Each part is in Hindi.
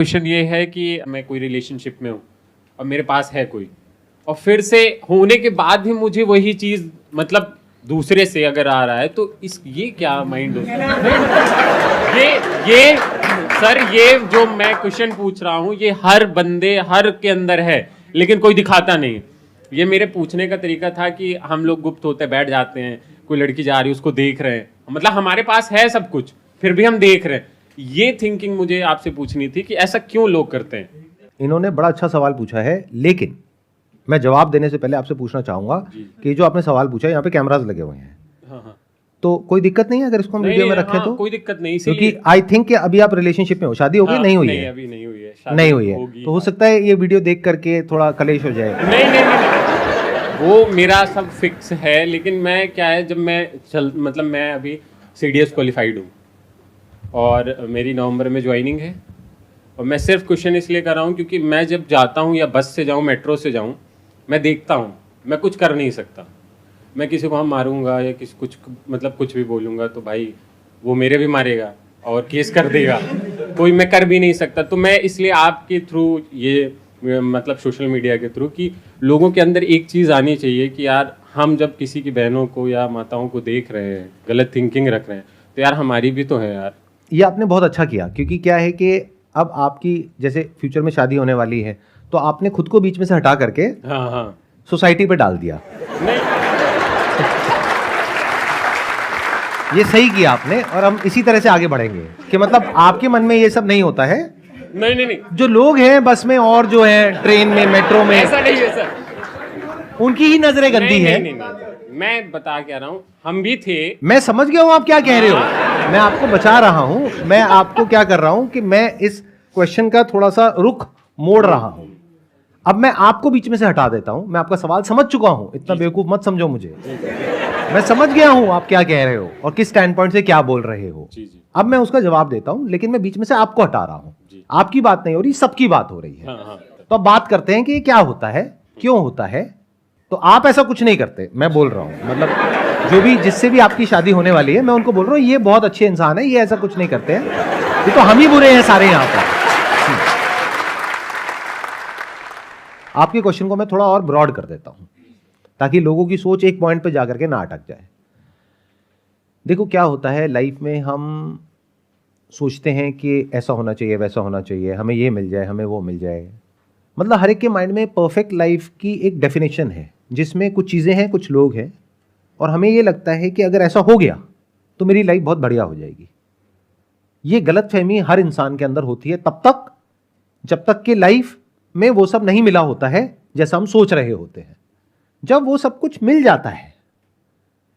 क्वेश्चन ये है कि मैं कोई रिलेशनशिप में हूँ और मेरे पास है कोई, और फिर से होने के बाद भी मुझे वही चीज मतलब दूसरे से अगर आ रहा है तो ये क्या माइंड होता है? ये सर, ये जो मैं क्वेश्चन पूछ रहा हूँ ये हर बंदे हर के अंदर है, लेकिन कोई दिखाता नहीं। ये मेरे पूछने का तरीका था कि हम लोग गुप्त होते बैठ जाते हैं, कोई लड़की जा रही है उसको देख रहे हैं, मतलब हमारे पास है सब कुछ फिर भी हम देख रहे हैं। ये थिंकिंग मुझे आपसे पूछनी थी कि ऐसा क्यों लोग करते हैं। इन्होंने बड़ा अच्छा सवाल पूछा है, लेकिन मैं जवाब देने से पहले आपसे पूछना चाहूंगा कि जो आपने सवाल पूछा है यहाँ पे कैमरास लगे हुए हैं। हाँ। तो कोई दिक्कत नहीं है अगर इसको हम वीडियो में रखें? हाँ, तो कोई दिक्कत नहीं, क्योंकि आई थिंक कि अभी आप रिलेशनशिप में हो, शादी हो गई? नहीं हुई है? अभी नहीं हुई है, नहीं हुई है। तो हो सकता है ये वीडियो देख करके थोड़ा कलेश हो जाए। नहीं, वो मेरा सब फिक्स है, लेकिन मैं क्या है, जब मैं मैं अभी CDS क्वालिफाइड हूँ और मेरी नवंबर में ज्वाइनिंग है, और मैं सिर्फ क्वेश्चन इसलिए कर रहा हूँ क्योंकि मैं जब जाता हूँ या बस से जाऊँ मेट्रो से जाऊँ, मैं देखता हूँ, मैं कुछ कर नहीं सकता। मैं किसी को हम मारूंगा या कुछ भी बोलूँगा तो भाई वो मेरे भी मारेगा और केस कर देगा, कोई मैं कर भी नहीं सकता। तो मैं इसलिए आपके थ्रू ये मतलब सोशल मीडिया के थ्रू कि लोगों के अंदर एक चीज़ आनी चाहिए कि यार हम जब किसी की बहनों को या माताओं को देख रहे हैं, गलत थिंकिंग रख रहे हैं, तो यार हमारी भी तो है यार। ये आपने बहुत अच्छा किया, क्योंकि क्या है कि अब आपकी जैसे फ्यूचर में शादी होने वाली है, तो आपने खुद को बीच में से हटा करके हाँ सोसाइटी पे डाल दिया। नहीं ये सही किया आपने, और हम इसी तरह से आगे बढ़ेंगे कि मतलब आपके मन में ये सब नहीं होता है। नहीं जो लोग हैं बस में और जो है ट्रेन में, मेट्रो में, ऐसा नहीं है सर, उनकी ही नजरें गंदी है। नहीं, मैं बता क्या रहा हूँ, हम भी थे। मैं समझ गया हूँ आप क्या कह रहे हो, मैं आपको बचा रहा हूँ। मैं आपको क्या कर रहा हूँ कि मैं इस क्वेश्चन का थोड़ा सा रुख मोड़ रहा हूँ। अब मैं आपको बीच में से हटा देता हूँ। मैं आपका सवाल समझ चुका हूँ, इतना बेवकूफ मत समझो मुझे। मैं समझ गया हूँ आप क्या कह रहे हो और किस स्टैंड पॉइंट से क्या बोल रहे हो। अब मैं उसका जवाब देता हूँ, लेकिन मैं बीच में से आपको हटा रहा हूँ। आपकी बात नहीं हो रही, सबकी बात हो रही है। तो अब बात करते हैं कि ये क्या होता है, क्यों होता है। तो आप ऐसा कुछ नहीं करते, मैं बोल रहा हूँ, मतलब जो भी जिससे भी आपकी शादी होने वाली है, मैं उनको बोल रहा हूँ ये बहुत अच्छे इंसान है, ये ऐसा कुछ नहीं करते हैं, ये तो हम ही बुरे हैं सारे यहाँ पर। आपके क्वेश्चन को मैं थोड़ा और ब्रॉड कर देता हूं ताकि लोगों की सोच एक पॉइंट पे जाकर के ना अटक जाए। देखो क्या होता है, लाइफ में हम सोचते हैं कि ऐसा होना चाहिए, वैसा होना चाहिए, हमें ये मिल जाए, हमें वो मिल जाए। मतलब हर एक के माइंड में परफेक्ट लाइफ की एक डेफिनेशन है जिसमें कुछ चीज़ें हैं, कुछ लोग हैं, और हमें ये लगता है कि अगर ऐसा हो गया तो मेरी लाइफ बहुत बढ़िया हो जाएगी। ये गलतफहमी हर इंसान के अंदर होती है तब तक जब तक कि लाइफ में वो सब नहीं मिला होता है जैसा हम सोच रहे होते हैं। जब वो सब कुछ मिल जाता है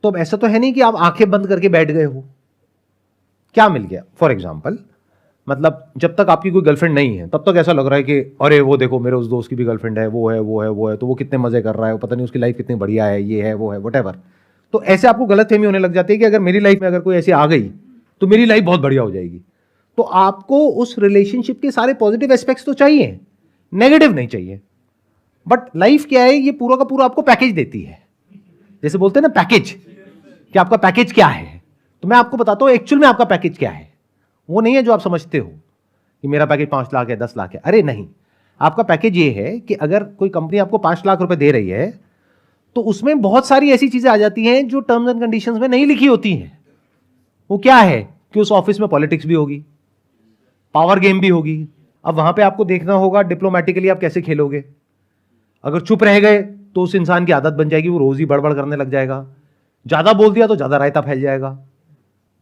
तो अब ऐसा तो है नहीं कि आप आंखें बंद करके बैठ गए हो। क्या मिल गया? फॉर एग्जाम्पल, मतलब जब तक आपकी कोई गर्लफ्रेंड नहीं है तब तक ऐसा लग रहा है कि अरे वो देखो मेरे उस दोस्त की भी गर्लफ्रेंड है, वो है, तो वो कितने मजे कर रहा है, पता नहीं उसकी लाइफ कितनी बढ़िया है, ये है, वो है, वटेवर। तो ऐसे आपको गलतफहमी होने लग जाती है कि अगर मेरी लाइफ में अगर कोई ऐसी आ गई तो मेरी लाइफ बहुत बढ़िया हो जाएगी। तो आपको उस रिलेशनशिप के सारे पॉजिटिव एस्पेक्ट्स तो चाहिए, नेगेटिव नहीं चाहिए। बट लाइफ क्या है, ये पूरा का पूरा आपको पैकेज देती है। जैसे बोलते हैं ना पैकेज, कि आपका पैकेज क्या है। तो मैं आपको बताता हूं एक्चुअल में आपका पैकेज क्या है। वो नहीं है जो आप समझते हो कि मेरा पैकेज 5 लाख है, 10 लाख है। अरे नहीं, आपका पैकेज ये है कि अगर कोई कंपनी आपको 5 लाख रुपए दे रही है तो उसमें बहुत सारी ऐसी चीजें आ जाती हैं जो टर्म्स एंड कंडीशंस में नहीं लिखी होती हैं। वो क्या है कि उस ऑफिस में पॉलिटिक्स भी होगी, पावर गेम भी होगी। अब वहां पे आपको देखना होगा डिप्लोमेटिकली आप कैसे खेलोगे। अगर चुप रह गए तो उस इंसान की आदत बन जाएगी, वो रोज ही बड़बड़ करने लग जाएगा। ज्यादा बोल दिया तो ज्यादा रायता फैल जाएगा।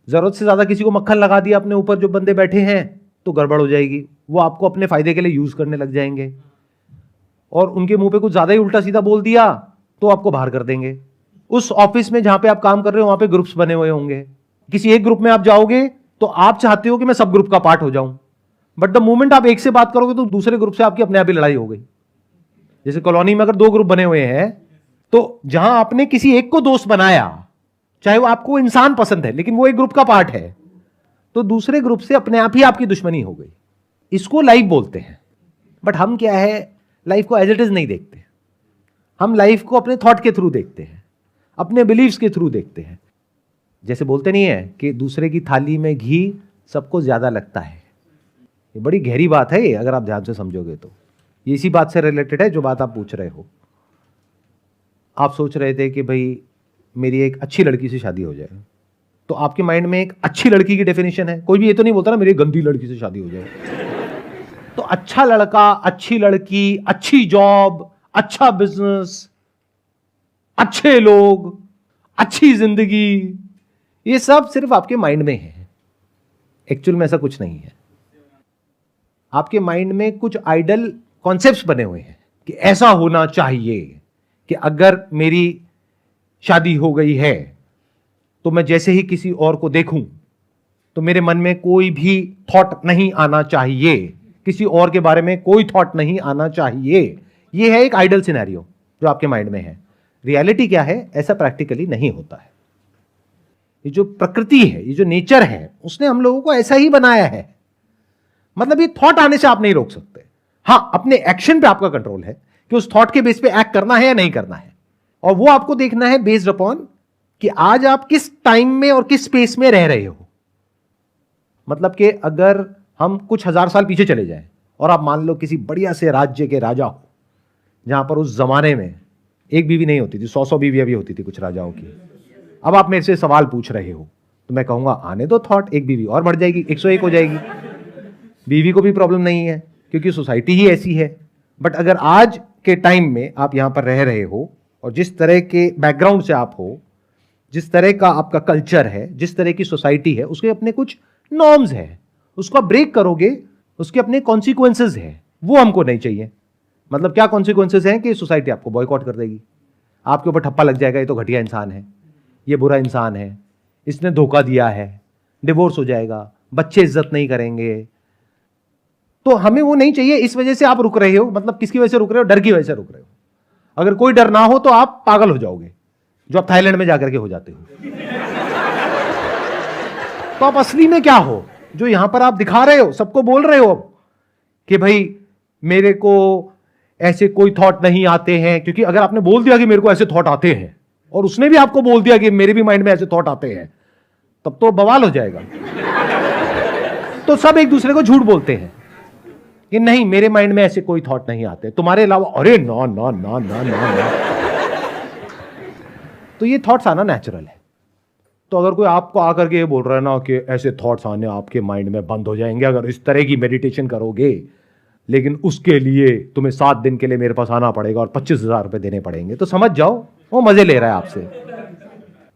जरूरत से ज्यादा किसी को मक्खन लगा दिया अपने ऊपर जो बंदे बैठे हैं तो गड़बड़ हो जाएगी। वो आपको अपने फायदे के लिए यूज करने लग जाएंगे, और उनके मुंह पे कुछ ज्यादा ही उल्टा सीधा बोल दिया तो आपको बाहर कर देंगे। उस ऑफिस में जहां पे आप काम कर रहे हो वहां पे ग्रुप्स बने हुए होंगे। किसी एक ग्रुप में आप जाओगे तो आप चाहते हो कि मैं सब ग्रुप का पार्ट हो जाऊं, बट द मोमेंट आप एक से बात करोगे तो दूसरे ग्रुप से आपकी अपने आप ही लड़ाई हो गई। जैसे कॉलोनी में अगर 2 ग्रुप बने हुए हैं तो जहां आपने किसी एक को दोस्त बनाया, चाहे वो आपको इंसान पसंद है लेकिन वो एक ग्रुप का पार्ट है, तो दूसरे ग्रुप से अपने आप ही आपकी दुश्मनी हो गई। इसको लाइफ बोलते हैं। बट हम क्या है, लाइफ को एज इट इज नहीं देखते। हम लाइफ को अपने थॉट के थ्रू देखते हैं, अपने बिलीव्स के थ्रू देखते हैं। जैसे बोलते नहीं है कि दूसरे की थाली में घी सबको ज्यादा लगता है। ये बड़ी गहरी बात है ये, अगर आप ध्यान से समझोगे तो ये इसी बात से रिलेटेड है जो बात आप पूछ रहे हो। आप सोच रहे थे कि भाई मेरी एक अच्छी लड़की से शादी हो जाए, तो आपके माइंड में एक अच्छी लड़की की डेफिनेशन है। कोई भी ये तो नहीं बोलता ना मेरी गंदी लड़की से शादी हो जाए। तो अच्छा लड़का, अच्छी लड़की, अच्छी जॉब, अच्छा बिजनेस, अच्छे लोग, अच्छी जिंदगी, ये सब सिर्फ आपके माइंड में है। एक्चुअल में ऐसा कुछ नहीं है। आपके माइंड में कुछ आइडल कॉन्सेप्ट्स बने हुए हैं कि ऐसा होना चाहिए कि अगर मेरी शादी हो गई है तो मैं जैसे ही किसी और को देखूं तो मेरे मन में कोई भी थॉट नहीं आना चाहिए, किसी और के बारे में कोई थॉट नहीं आना चाहिए। यह है एक आइडल सिनेरियो जो आपके माइंड में है। रियलिटी क्या है? ऐसा प्रैक्टिकली नहीं होता है। ये जो प्रकृति है, ये जो नेचर है, उसने हम लोगों को ऐसा ही बनाया है। मतलब ये थॉट आने से आप नहीं रोक सकते। हां, अपने एक्शन पे आपका कंट्रोल है कि उस थॉट के बेस पे एक्ट करना है या नहीं करना है, और वो आपको देखना है बेस्ड अपॉन कि आज आप किस टाइम में और किस स्पेस में रह रहे हो। मतलब कि अगर हम कुछ हजार साल पीछे चले जाएं और आप मान लो किसी बढ़िया से राज्य के राजा हो, जहां पर उस जमाने में एक बीवी नहीं होती थी, 100 बीवियां भी होती थी कुछ राजाओं की। अब आप मेरे से सवाल पूछ रहे हो तो मैं कहूंगा आने दो थॉट, एक बीवी और बढ़ जाएगी, 101 हो जाएगी। बीवी को भी प्रॉब्लम नहीं है क्योंकि सोसाइटी ही ऐसी है। बट अगर आज के टाइम में आप यहां पर रह रहे हो और जिस तरह के बैकग्राउंड से आप हो, जिस तरह का आपका कल्चर है, जिस तरह की सोसाइटी है, उसके अपने कुछ नॉर्म्स है, उसको आप ब्रेक करोगे, उसके अपने कॉन्सिक्वेंसेज है, वो हमको नहीं चाहिए। मतलब क्या कॉन्सिक्वेंसेज हैं कि सोसाइटी आपको बॉयकॉट कर देगी, आपके ऊपर ठप्पा लग जाएगा, ये तो घटिया इंसान है, ये बुरा इंसान है, इसने धोखा दिया है, डिवोर्स हो जाएगा, बच्चे इज्जत नहीं करेंगे। तो हमें वो नहीं चाहिए। इस वजह से आप रुक रहे हो। मतलब किसकी वजह से रुक रहे हो? डर की वजह से रुक रहे हो। अगर कोई डर ना हो तो आप पागल हो जाओगे, जो आप थाईलैंड में जाकर के हो जाते हो। तो आप असली में क्या हो? जो यहां पर आप दिखा रहे हो, सबको बोल रहे हो कि भाई मेरे को ऐसे कोई थॉट नहीं आते हैं, क्योंकि अगर आपने बोल दिया कि मेरे को ऐसे थॉट आते हैं और उसने भी आपको बोल दिया कि मेरे भी माइंड में ऐसे थॉट आते हैं, तब तो बवाल हो जाएगा। तो सब एक दूसरे को झूठ बोलते हैं कि नहीं मेरे माइंड में ऐसे कोई थॉट नहीं आते तुम्हारे अलावा। अरे ना ना ना ना ना ना। तो ये थॉट्स आना नेचुरल है। तो अगर कोई आपको आकर के ये बोल रहा है ना कि ऐसे थॉट्स आने आपके माइंड में बंद हो जाएंगे अगर इस तरह की मेडिटेशन करोगे, लेकिन उसके लिए तुम्हें 7 दिन के लिए मेरे पास आना पड़ेगा और 25,000 रुपए देने पड़ेंगे, तो समझ जाओ वो मजे ले रहा है आपसे।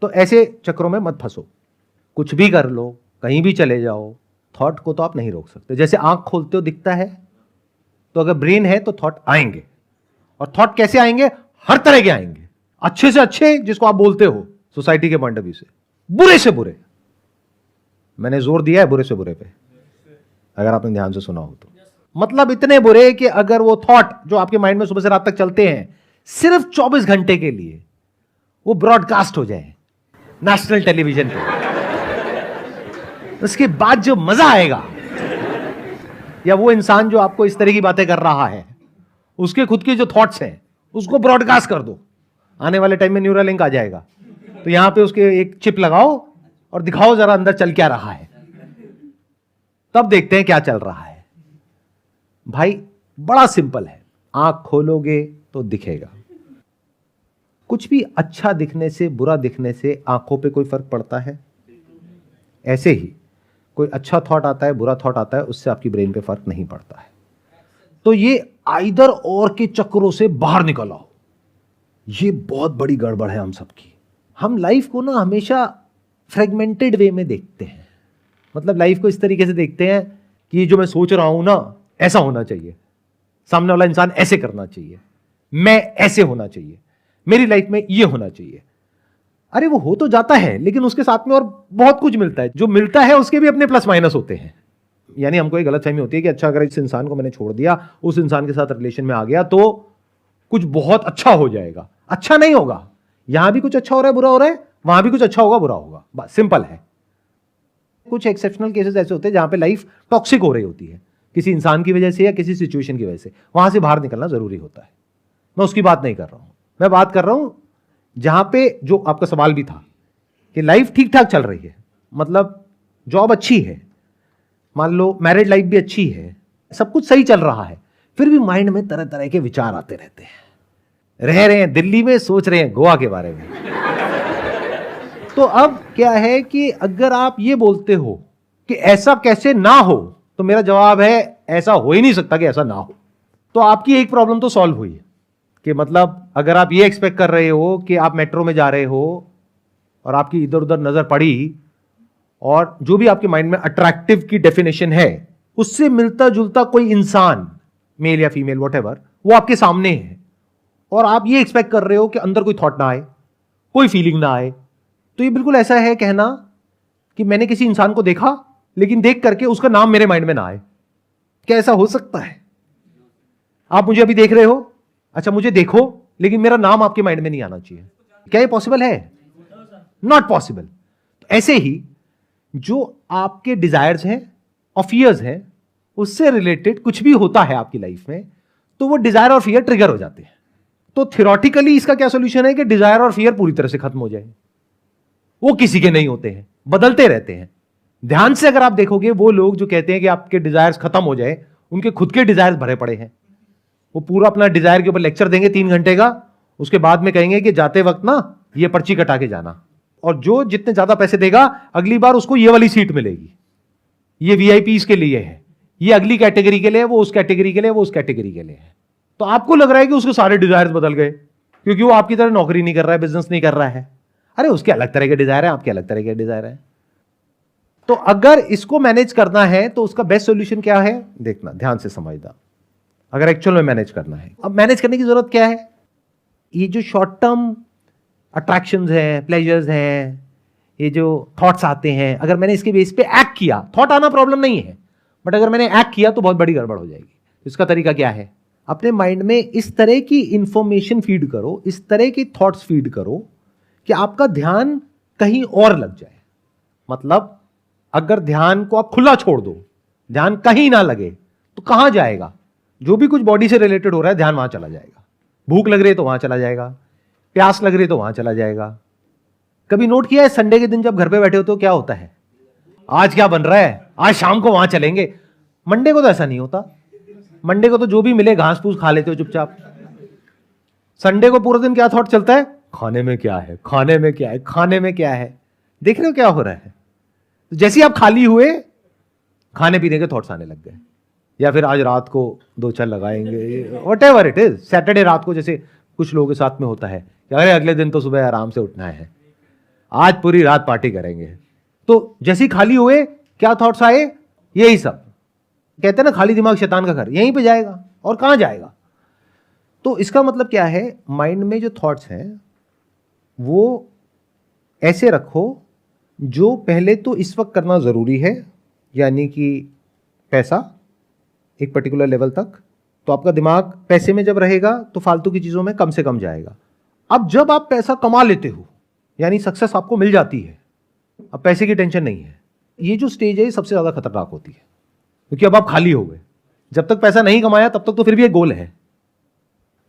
तो ऐसे चक्रों में मत फंसो। कुछ भी कर लो, कहीं भी चले जाओ, थॉट को तो आप नहीं रोक सकते। जैसे आंख खोलते हो दिखता है, तो अगर ब्रेन है तो थॉट आएंगे। और थॉट कैसे आएंगे? हर तरह के आएंगे। अच्छे से अच्छे, जिसको आप बोलते हो सोसाइटी के पॉइंट ऑफ व्यू से, बुरे से बुरे। मैंने जोर दिया है बुरे से बुरे पे, अगर आपने ध्यान से सुना हो तो। मतलब इतने बुरे कि अगर वो थॉट जो आपके माइंड में सुबह से रात तक चलते हैं, सिर्फ 24 घंटे के लिए वो ब्रॉडकास्ट हो जाए नेशनल टेलीविजन पे, उसके बाद जो मजा आएगा, या वो इंसान जो आपको इस तरह की बातें कर रहा है उसके खुद के जो थॉट्स हैं उसको ब्रॉडकास्ट कर दो। आने वाले टाइम में न्यूरल लिंक आ जाएगा, तो यहां पे उसके एक चिप लगाओ और दिखाओ जरा अंदर चल क्या रहा है, तब देखते हैं क्या चल रहा है। भाई बड़ा सिंपल है, आंख खोलोगे तो दिखेगा। कुछ भी अच्छा दिखने से, बुरा दिखने से आंखों पे कोई फर्क पड़ता है? ऐसे ही कोई अच्छा थॉट आता है, बुरा थॉट आता है, उससे आपकी ब्रेन पे फर्क नहीं पड़ता है। तो ये आइदर और के चक्रों से बाहर निकल आओ। ये बहुत बड़ी गड़बड़ है हम सबकी। हम लाइफ को ना हमेशा फ्रेगमेंटेड वे में देखते हैं। मतलब लाइफ को इस तरीके से देखते हैं कि ये जो मैं सोच रहा हूं ना, ऐसा होना चाहिए, सामने वाला इंसान ऐसे करना चाहिए, मैं ऐसे होना चाहिए, मेरी लाइफ में ये होना चाहिए। अरे वो हो तो जाता है, लेकिन उसके साथ में और बहुत कुछ मिलता है। जो मिलता है उसके भी अपने प्लस माइनस होते हैं। यानी हमको एक गलतफहमी होती है कि अच्छा अगर इस इंसान को मैंने छोड़ दिया, उस इंसान के साथ रिलेशन में आ गया तो कुछ बहुत अच्छा हो जाएगा। अच्छा नहीं होगा। यहां भी कुछ अच्छा हो रहा है, बुरा हो रहा है, वहां भी कुछ अच्छा होगा, बुरा होगा। बस सिंपल है। कुछ एक्सेप्शनल केसेस ऐसे होते हैं जहां पे लाइफ टॉक्सिक हो रही होती है, किसी इंसान की वजह से या किसी सिचुएशन की वजह से। वहां से बाहर निकलना जरूरी होता है। मैं उसकी बात नहीं कर रहा हूं, मैं बात कर रहा हूं जहां पे जो आपका सवाल भी था कि लाइफ ठीक ठाक चल रही है, मतलब जॉब अच्छी है, मान लो मैरिड लाइफ भी अच्छी है, सब कुछ सही चल रहा है, फिर भी माइंड में तरह तरह के विचार आते रहते हैं, रह रहे हैं दिल्ली में, सोच रहे हैं गोवा के बारे में। तो अब क्या है कि अगर आप ये बोलते हो कि ऐसा कैसे ना हो, तो मेरा जवाब है ऐसा हो ही नहीं सकता कि ऐसा ना हो। तो आपकी एक प्रॉब्लम तो सॉल्व हुई है कि मतलब अगर आप ये एक्सपेक्ट कर रहे हो कि आप मेट्रो में जा रहे हो और आपकी इधर उधर नजर पड़ी और जो भी आपके माइंड में अट्रैक्टिव की डेफिनेशन है उससे मिलता जुलता कोई इंसान, मेल या फीमेल व्हाटएवर, वो आपके सामने है और आप ये एक्सपेक्ट कर रहे हो कि अंदर कोई थॉट ना आए, कोई फीलिंग ना आए, तो ये बिल्कुल ऐसा है कहना कि मैंने किसी इंसान को देखा लेकिन देख करके उसका नाम मेरे माइंड में ना आए। क्या ऐसा हो सकता है? आप मुझे अभी देख रहे हो, अच्छा मुझे देखो, लेकिन मेरा नाम आपके माइंड में नहीं आना चाहिए। क्या ये पॉसिबल है? Not possible. ऐसे ही जो आपके डिजायर्स हैं और फियर्स हैं उससे रिलेटेड कुछ भी होता है आपकी लाइफ में, तो वो डिजायर और फियर ट्रिगर हो जाते हैं। तो थियोरेटिकली इसका क्या सॉल्यूशन है कि डिजायर और फियर पूरी तरह से खत्म हो जाए। वो किसी के नहीं होते हैं, बदलते रहते हैं। ध्यान से अगर आप देखोगे, वो लोग जो कहते हैं कि आपके डिजायर्स खत्म हो जाए, उनके खुद के डिजायर्स भरे पड़े हैं। वो पूरा अपना डिजायर के ऊपर लेक्चर देंगे 3 घंटे का, उसके बाद में कहेंगे कि जाते वक्त ना ये पर्ची कटा के जाना, और जो जितने ज्यादा पैसे देगा अगली बार उसको ये वाली सीट मिलेगी, ये वीआईपीज के लिए है, ये अगली कैटेगरी के लिए, वो उस कैटेगरी के लिए, वो उस कैटेगरी के लिए है। तो आपको लग रहा है कि उसके सारे डिजायर्स बदल गए क्योंकि वो आपकी तरह नौकरी नहीं कर रहा है, बिजनेस नहीं कर रहा है। अरे उसके अलग तरह के डिजायर है, आपके अलग तरह के डिजायर है। तो अगर इसको मैनेज करना है तो उसका बेस्ट सॉल्यूशन क्या है, देखना, ध्यान से समझना। अगर एक्चुअल में मैनेज करना है, अब मैनेज करने की जरूरत क्या है? ये जो शॉर्ट टर्म अट्रैक्शंस हैं, प्लेजर्स हैं, ये जो थॉट्स आते हैं, अगर मैंने इसके बेस पे एक्ट किया, थॉट आना प्रॉब्लम नहीं है, बट अगर मैंने एक्ट किया तो बहुत बड़ी गड़बड़ हो जाएगी। इसका तरीका क्या है? अपने माइंड में इस तरह की इंफॉर्मेशन फीड करो, इस तरह की थॉट्स फीड करो कि आपका ध्यान कहीं और लग जाए। मतलब अगर ध्यान को आप खुला छोड़ दो, ध्यान कहीं ना लगे, तो कहां जाएगा? जो भी कुछ बॉडी से रिलेटेड हो रहा है, ध्यान वहां चला जाएगा। भूख लग रही है तो वहां चला जाएगा, प्यास लग रही है तो वहां चला जाएगा। कभी नोट किया है संडे के दिन जब घर पे बैठे हो तो क्या होता है? आज क्या बन रहा है, आज शाम को वहां चलेंगे। मंडे को तो ऐसा नहीं होता। मंडे को तो जो भी मिले घास फूस खा लेते हो चुपचाप। संडे को पूरा दिन क्या थॉट चलता है? खाने में क्या है, खाने में क्या है, खाने में क्या है। देख रहे हो क्या हो रहा है? तो जैसे ही आप खाली हुए, खाने पीने के थॉट्स आने लग गए, या फिर आज रात को 2 चल लगाएंगे, व्हाटएवर इट इज। सैटरडे रात को जैसे कुछ लोगों के साथ में होता है कि अरे अगले दिन तो सुबह आराम से उठना है, आज पूरी रात पार्टी करेंगे। तो जैसे ही खाली हुए, क्या थॉट्स आए? यही सब। कहते हैं ना, खाली दिमाग शैतान का घर, यहीं पे जाएगा और कहां जाएगा। तो इसका मतलब क्या है? माइंड में जो थॉट्स हैं वो ऐसे रखो, जो पहले तो इस वक्त करना जरूरी है, यानी कि पैसा एक पर्टिकुलर लेवल तक, तो आपका दिमाग पैसे में जब रहेगा तो फालतू की चीजों में कम से कम जाएगा। अब जब आप पैसा कमा लेते हो, यानी सक्सेस आपको मिल जाती है, अब पैसे की टेंशन नहीं है। ये जो स्टेज है, ये सबसे ज्यादा खतरनाक होती है, क्योंकि अब आप खाली हो गए। जब तक पैसा नहीं कमाया तब तक तो फिर भी एक गोल है,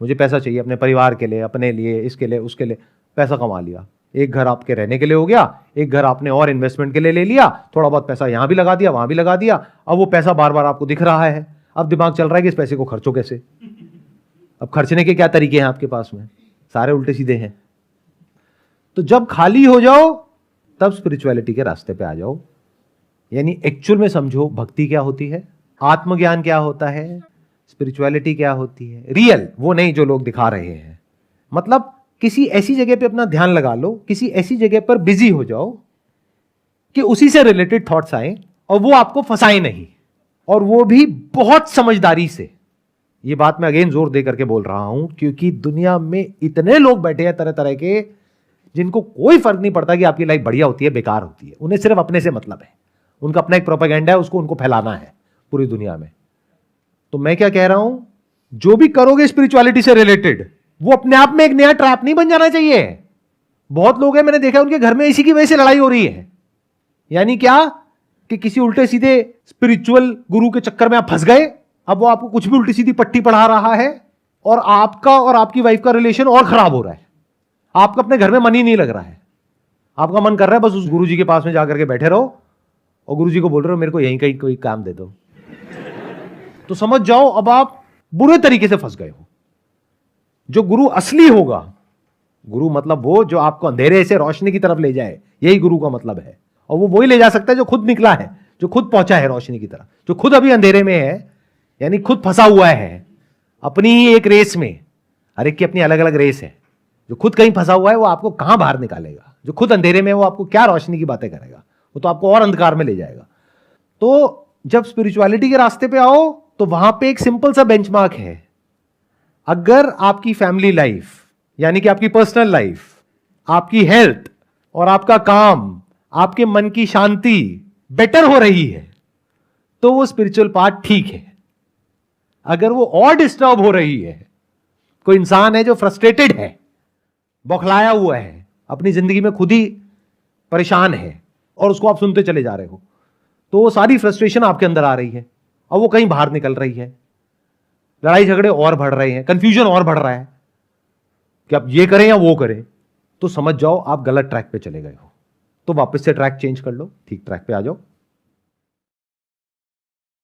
मुझे पैसा चाहिए अपने परिवार के लिए, अपने लिए, इसके लिए, उसके लिए। पैसा कमा लिया, एक घर आपके रहने के लिए हो गया, एक घर आपने और इन्वेस्टमेंट के लिए ले लिया, थोड़ा बहुत पैसा यहां भी लगा दिया, वहां भी लगा दिया। अब वो पैसा बार बार आपको दिख रहा है, अब दिमाग चल रहा है कि इस पैसे को खर्चो कैसे। अब खर्चने के क्या तरीके हैं आपके पास में? सारे उल्टे सीधे हैं। तो जब खाली हो जाओ तब स्पिरिचुअलिटी के रास्ते पे आ जाओ, यानी एक्चुअल में समझो भक्ति क्या होती है, आत्मज्ञान क्या होता है, स्पिरिचुअलिटी क्या होती है, रियल, वो नहीं जो लोग दिखा रहे हैं। मतलब किसी ऐसी जगह पे अपना ध्यान लगा लो, किसी ऐसी जगह पर बिजी हो जाओ कि उसी से रिलेटेड थॉट्स आए और वो आपको फंसाए नहीं, और वो भी बहुत समझदारी से। ये बात मैं अगेन जोर दे करके बोल रहा हूं क्योंकि दुनिया में इतने लोग बैठे हैं तरह तरह के, जिनको कोई फर्क नहीं पड़ता कि आपकी लाइफ बढ़िया होती है बेकार होती है। उन्हें सिर्फ अपने से मतलब है, उनका अपना एक प्रोपेगेंडा है, उसको उनको फैलाना है पूरी दुनिया में। तो मैं क्या कह रहा हूं, जो भी करोगे स्पिरिचुअलिटी से रिलेटेड, वो अपने आप में एक नया ट्रैप नहीं बन जाना चाहिए। बहुत लोग हैं, मैंने देखा उनके घर में इसी की वजह से लड़ाई हो रही है। यानी क्या कि किसी उल्टे सीधे स्पिरिचुअल गुरु के चक्कर में आप फंस गए, अब वो आपको कुछ भी उल्टी सीधी पट्टी पढ़ा रहा है और आपका और आपकी वाइफ का रिलेशन और खराब हो रहा है। आपका अपने घर में मन ही नहीं लग रहा है, आपका मन कर रहा है बस उस गुरु जी के पास में जाकर के बैठे रहो और गुरुजी को बोल रहे हो मेरे को यहीं कहीं कोई काम दे दो, तो समझ जाओ अब आप बुरे तरीके से फंस गए हो। जो गुरु असली होगा, गुरु मतलब वो जो आपको अंधेरे से रोशनी की तरफ ले जाए, यही गुरु का मतलब है। और वो वही ले जा सकता है जो खुद निकला है, जो खुद पहुंचा है रोशनी की तरफ। जो खुद अभी अंधेरे में है, यानी खुद फंसा हुआ है अपनी ही एक रेस में, हर एक की अपनी अलग अलग रेस है। जो खुद कहीं फंसा हुआ है वो आपको कहां बाहर निकालेगा? जो खुद अंधेरे में है वो आपको क्या रोशनी की बातें करेगा? वो तो आपको और अंधकार में ले जाएगा। तो जब स्पिरिचुअलिटी के रास्ते पे आओ तो वहां पे एक सिंपल सा बेंचमार्क है। अगर आपकी फैमिली लाइफ, यानी कि आपकी पर्सनल लाइफ, आपकी हेल्थ और आपका काम, आपके मन की शांति बेटर हो रही है, तो वो स्पिरिचुअल पार्ट ठीक है। अगर वो और डिस्टर्ब हो रही है, कोई इंसान है जो फ्रस्ट्रेटेड है, बौखलाया हुआ है, अपनी जिंदगी में खुद ही परेशान है और उसको आप सुनते चले जा रहे हो, तो वो सारी फ्रस्ट्रेशन आपके अंदर आ रही है और वो कहीं बाहर निकल रही है। लड़ाई झगड़े और बढ़ रहे हैं, कंफ्यूजन और बढ़ रहा है कि आप ये करें या वो करें, तो समझ जाओ आप गलत ट्रैक पे चले गए हो। तो वापस से ट्रैक चेंज कर लो, ठीक ट्रैक पे आ जाओ।